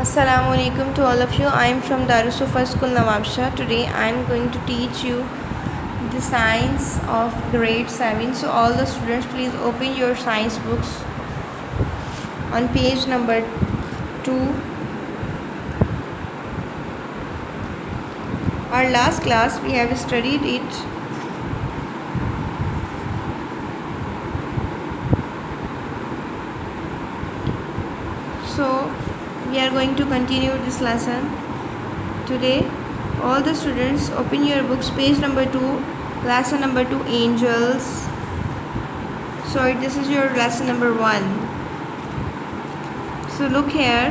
Assalamu alaikum to all of you. I am from Darussufa School Nawabshah. Today I am going to teach you the science of grade 7. So all the students, please open your science books on page number 2. Our last class we have studied it. So we are going to continue this lesson today. All the students, open your books, page number 2, lesson number 2, angels. So this is your lesson number 1. So look here.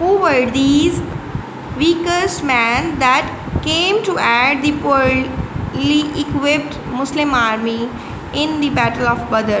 Who were these weakest men that came to aid the poorly equipped Muslim army in the battle of Badr?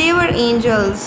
They were angels.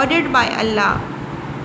ordered by Allah,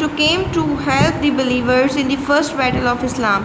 to came to help the believers in the first battle of Islam.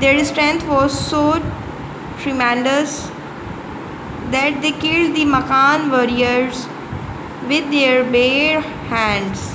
Their strength was so tremendous that they killed the Makan warriors with their bare hands.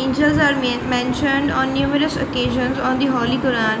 Angels are mentioned on numerous occasions on the Holy Quran.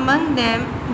Among them,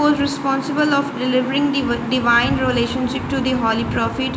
was responsible of delivering the divine relationship to the Holy Prophet.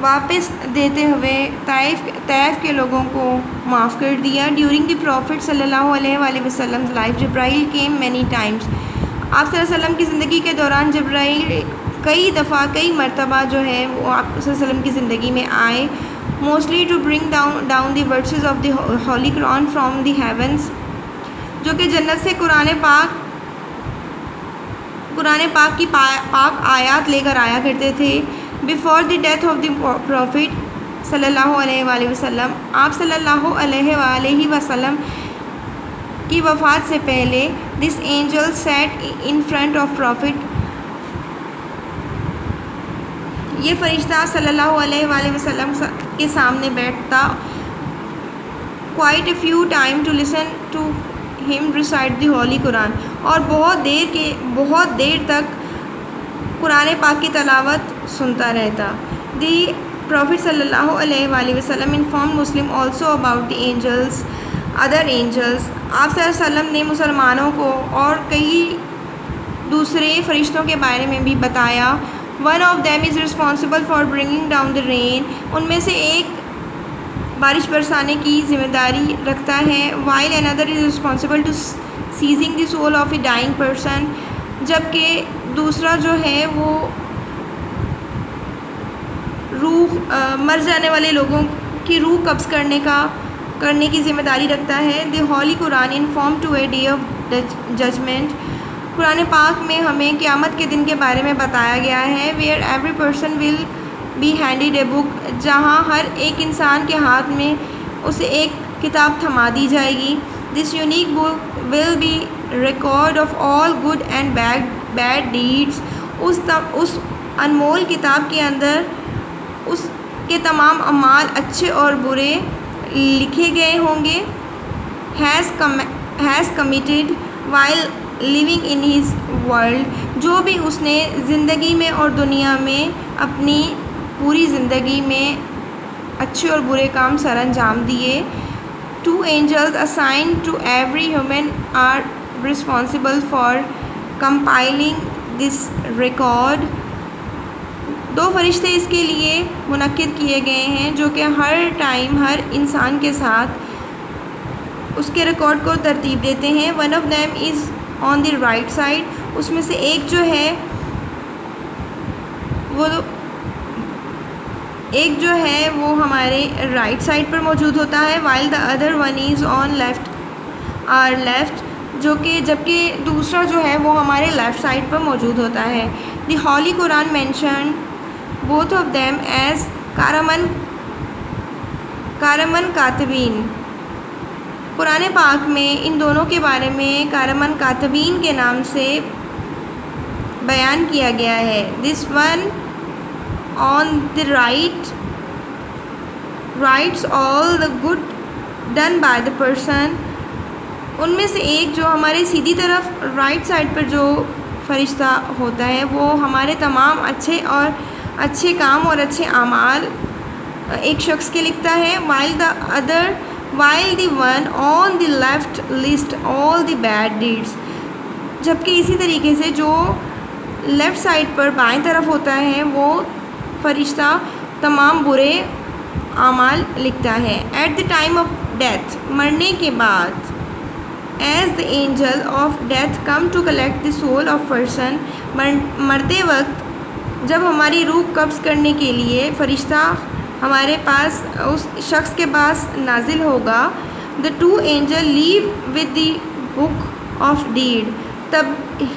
واپس دیتے ہوئے طائف کے لوگوں کو معاف کر دیا. During the prophet صلی اللہ علیہ وآلہ وسلم لائف جبرائیل کیم مینی ٹائمس. آپ صلی اللہ علیہ وسلم کی زندگی کے دوران جبرائیل کئی مرتبہ جو ہے وہ آپ صلی اللہ علیہ وسلم کی زندگی میں آئے. Mostly to bring down the verses of the holy Quran from the heavens, جو کہ جنت سے قرآن پاک کی پاک آیات لے کر آیا کرتے تھے. Before the death of the prophet صلی اللہ علیہ وآلہ وسلم، آپ صلی اللہ علیہ وآلہ وسلم کی وفات سے پہلے this angel sat in front of prophet, یہ فرشتہ صلی اللہ علیہ وآلہ وسلم کے سامنے بیٹھتا. quite a few time to listen to him recite the holy قرآن، اور بہت دیر تک قرآن پاک کی تلاوت سنتا رہتا. دی پروفٹ صلی اللہ علیہ وآلہ وسلم inform Muslim also about the other angels. آپ صلی اللہ علیہ وسلم نے مسلمانوں کو اور کئی دوسرے فرشتوں کے بارے میں بھی بتایا. One of them is responsible for bringing down the rain, ان میں سے ایک بارش برسانے کی ذمہ داری رکھتا ہے. While another is responsible to seizing the soul of a dying person، جبکہ دوسرا جو ہے وہ مر جانے والے لوگوں کی روح قبض کرنے کی ذمہ داری رکھتا ہے. The holy Quran inform to a day of judgement, قرآن پاک میں ہمیں قیامت کے دن کے بارے میں بتایا گیا ہے. Where every person will be handed a book, جہاں ہر ایک انسان کے ہاتھ میں اسے ایک کتاب تھما دی جائے گی. This unique book will be record of all good and bad deeds, اس انمول کتاب کے اندر اس کے تمام اعمال اچھے اور برے لکھے گئے ہوں گے. Has committed while living in his world, جو بھی اس نے زندگی میں اور دنیا میں اپنی پوری زندگی میں اچھے اور برے کام سر انجام دیے. 2 angels assigned to every human are responsible for compiling this record. 2 فرشتے اس کے لیے منعقد کیے گئے ہیں جو کہ ہر ٹائم ہر انسان کے ساتھ اس کے ریکارڈ کو ترتیب دیتے ہیں. One of them is on the right side، اس میں سے ایک جو ہے وہ ہمارے رائٹ سائڈ پر موجود ہوتا ہے. while the other one is on left، جبکہ دوسرا جو ہے وہ ہمارے لیفٹ سائڈ پر موجود ہوتا ہے. The holy Quran mention both of them as کارمن کاتبین، قرآن پاک میں ان دونوں کے بارے میں کارمن کاتبین کے نام سے بیان کیا گیا ہے. This one on the rights all the good done by the person, ان میں سے ایک جو ہمارے سیدھی طرف رائٹ سائڈ پر جو فرشتہ ہوتا ہے وہ ہمارے تمام اچھے کام اور اچھے اعمال ایک شخص کے لکھتا ہے. while the one on the left list all the bad deeds، جبکہ اسی طریقے سے جو لیفٹ سائڈ پر بائیں طرف ہوتا ہے وہ فرشتہ تمام برے اعمال لکھتا ہے. At the time of death, مرنے کے بعد، as the angel of death come to collect the soul of person، مرتے وقت جب ہماری روح قبض کرنے کے لیے فرشتہ ہمارے پاس اس شخص کے پاس نازل ہوگا. the 2 angels leave with the book of deed، تب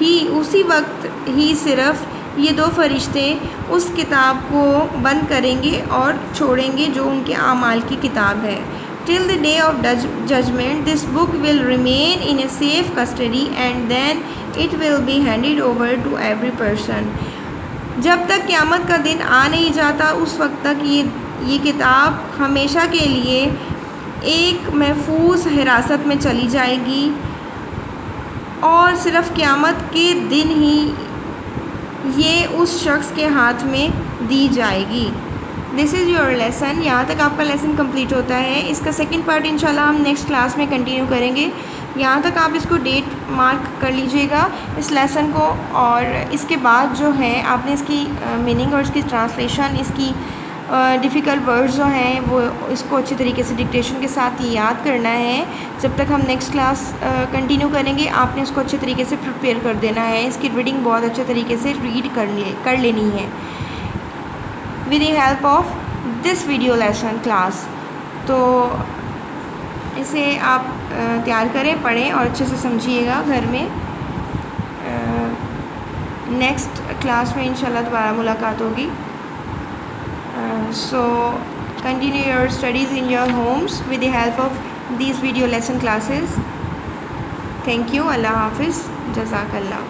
ہی اسی وقت ہی صرف یہ 2 فرشتے اس کتاب کو بند کریں گے اور چھوڑیں گے جو ان کے اعمال کی کتاب ہے. till the day of judgment this book will remain in a safe custody and then it will be handed over to every person، جب تک قیامت کا دن آ نہیں جاتا اس وقت تک یہ کتاب ہمیشہ کے لیے ایک محفوظ حراست میں چلی جائے گی اور صرف قیامت کے دن ہی یہ اس شخص کے ہاتھ میں دی جائے گی. دس از یور لیسن، یہاں تک آپ کا لیسن کمپلیٹ ہوتا ہے. اس کا سیکنڈ پارٹ انشاءاللہ ہم نیکسٹ کلاس میں کنٹینیو کریں گے. یہاں تک آپ اس کو ڈیٹ مارک کر لیجئے گا اس لیسن کو، اور اس کے بعد جو ہے آپ نے اس کی میننگ اور اس کی ٹرانسلیشن، اس کی ڈیفیکلٹ ورڈز جو ہیں وہ اس کو اچھی طریقے سے ڈکٹیشن کے ساتھ یاد کرنا ہے. جب تک ہم نیکسٹ کلاس کنٹینیو کریں گے آپ نے اس کو اچھے طریقے سے پریپیئر کر دینا ہے. اس کی ریڈنگ بہت اچھے طریقے سے ریڈ کر لینی ہے with the help of this video lesson class. تو اسے آپ تیار کریں, پڑھیں اور اچھے سے سمجھیے گا گھر میں. نیکسٹ کلاس میں انشاءاللہ دوبارہ ملاقات ہوگی. So continue your studies in your homes with the help of these video lesson classes. Thank you. Allah Hafiz. Jazakallah.